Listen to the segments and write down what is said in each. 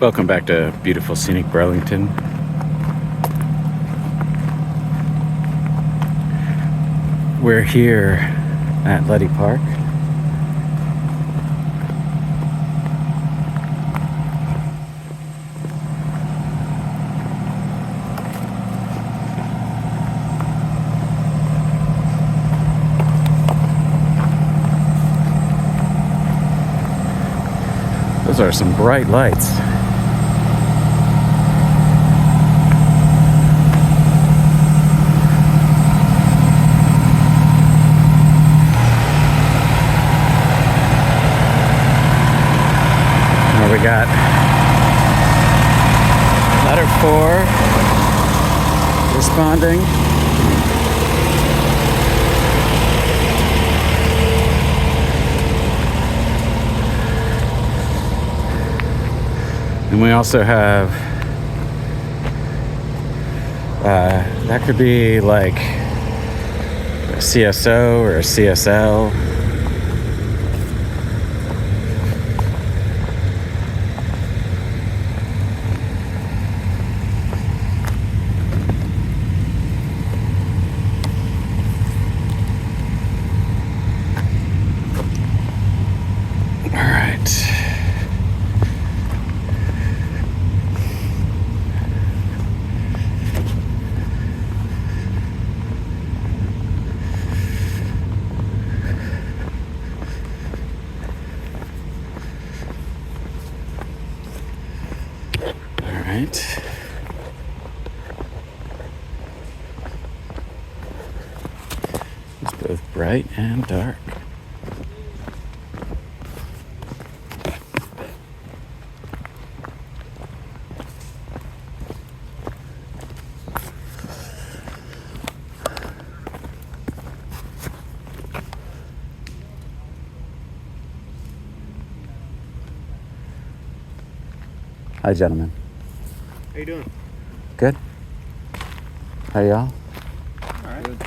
Welcome back to beautiful scenic Burlington. We're here at Leddy Park. Those are some bright lights. We got letter 4 responding. And we also have that could be like a CSO or a CSL. Right. It's both bright and dark. Hi, gentlemen. How you doing? Good. How y'all? All right. Good.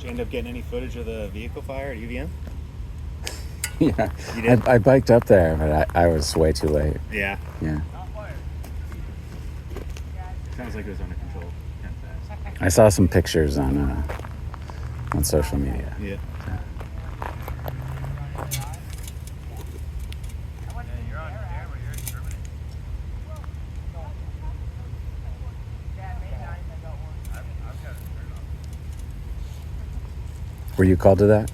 Did you end up getting any footage of the vehicle fire at UVM? Yeah. You did? I biked up there, but I was way too late. Yeah. Yeah. Sounds like it was under control. Kind of fast. I saw some pictures on social media. Yeah. Were you called to that?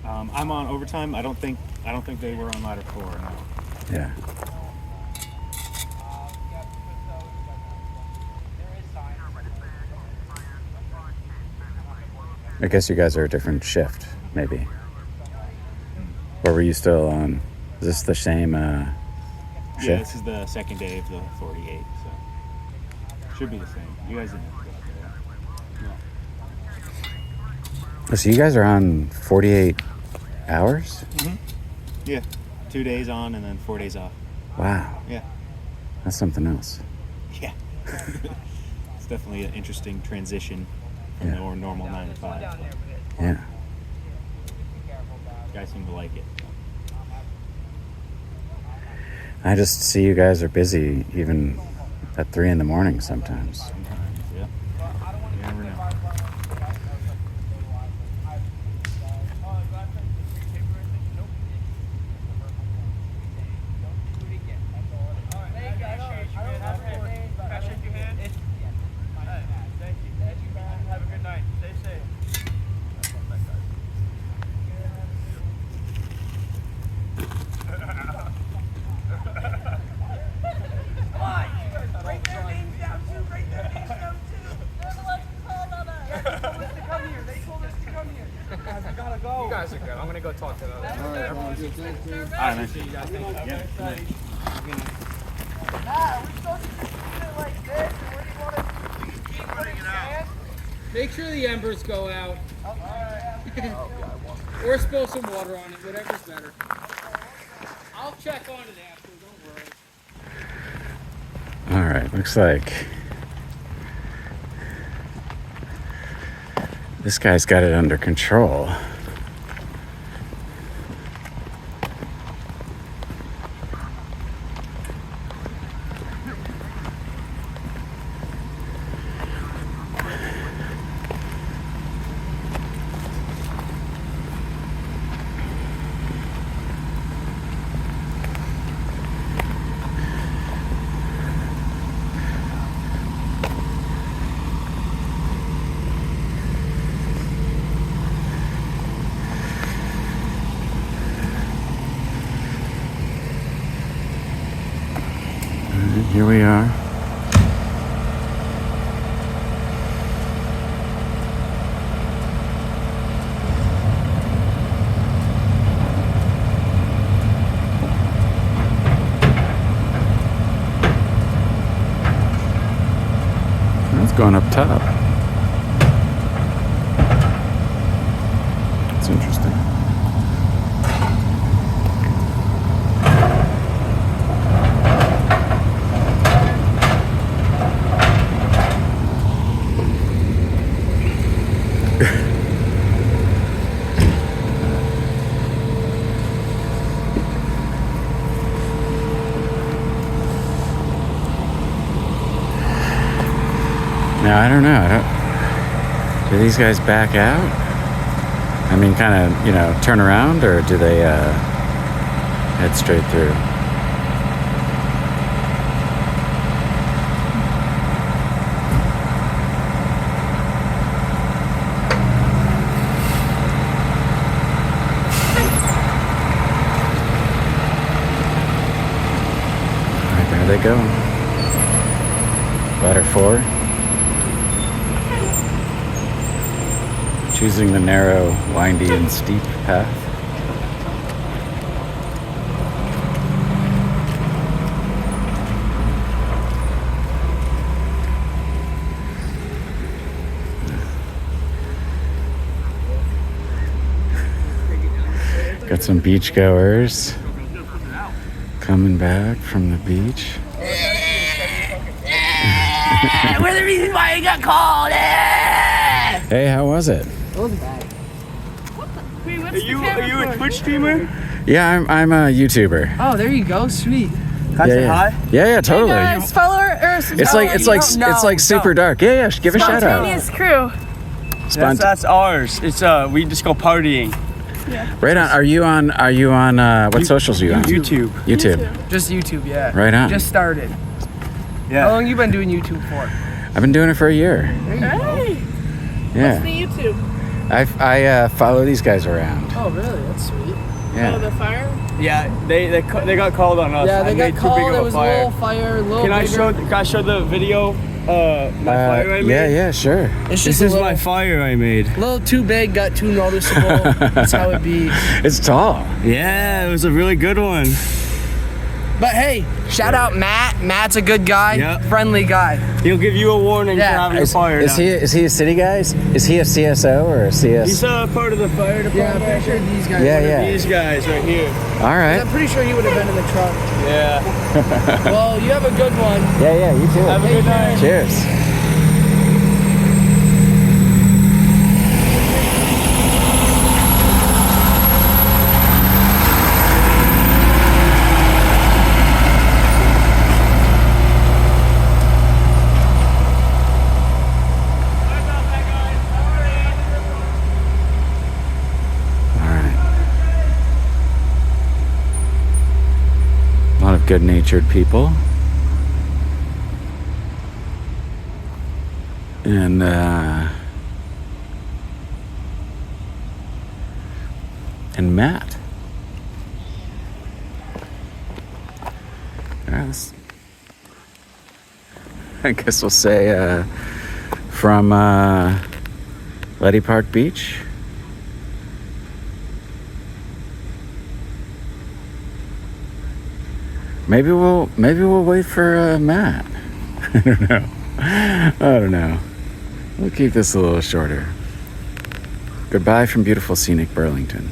I'm on overtime. I don't think they were on ladder 4. No. Yeah. I guess you guys are a different shift, maybe. Or were you still on? Is this the same shift? Yeah, this is the second day of the 48, so should be the same. You guys didn't have to go up there. No. So you guys are on 48 hours? Mm-hmm. Yeah, 2 days on and then 4 days off. Wow. Yeah. That's something else. Yeah. It's definitely an interesting transition from the normal 9 to 5. But Yeah. guys seem to like it. I just see you guys are busy even at 3 in the morning sometimes. Sometimes, yeah. You never know. You guys are good. I'm gonna go talk to them. All right, man. Yeah, good night. Make sure the embers go out. Or spill some water on it, whatever's better. I'll check on it after, don't worry. All right, looks like this guy's got it under control. Here we are. It's going up top. It's interesting. Now, I don't know. Do these guys back out? I mean, kind of, turn around, or do they head straight through? All right, there they go. Ladder 4. Choosing the narrow, windy, and steep path. Got some beachgoers coming back from the beach. We're the reason why you got called. Hey, how was it? It wasn't bad. Are you a Twitch streamer? Yeah, I'm a YouTuber. Oh, there you go. Sweet. Can I say hi? Yeah, totally. Hey guys, follow It's like super dark. Yeah, give a shout out. Spontaneous crew. That's ours. It's we just go partying. Yeah. Right on. Are you on what socials are you on? YouTube. Just YouTube, yeah. Right on. Just started. Yeah. How long you been doing YouTube for? I've been doing it for a year. Hey. Yeah. What's the YouTube? I follow these guys around. Oh, really? That's sweet. Yeah. Oh, the fire? Yeah, they got called on us. Yeah, they I got made too called. big of It was a little fire, a little Can I bigger. show the video? My fire I made. Yeah, sure. It's This just a is little, my fire I made. little too big, got too noticeable. That's how it be. It's tall. Yeah, it was a really good one. But hey, shout out Matt. Matt's a good guy, Yep. friendly guy. He'll give you a warning Yeah. for having a Is fire. he a city guy? Is he a CSO or a CS? He's part of the fire department. Yeah, I'm pretty sure these guys. Yeah. These guys right here. All right. I'm pretty sure he would have been in the truck. Yeah. Well, you have a good one. Yeah, you too. Have a good night. Cheers. good-natured people. And Matt. Yes. I guess we'll say from Leddy Park Beach. Maybe we'll wait for Matt. I don't know. We'll keep this a little shorter. Goodbye from beautiful scenic Burlington.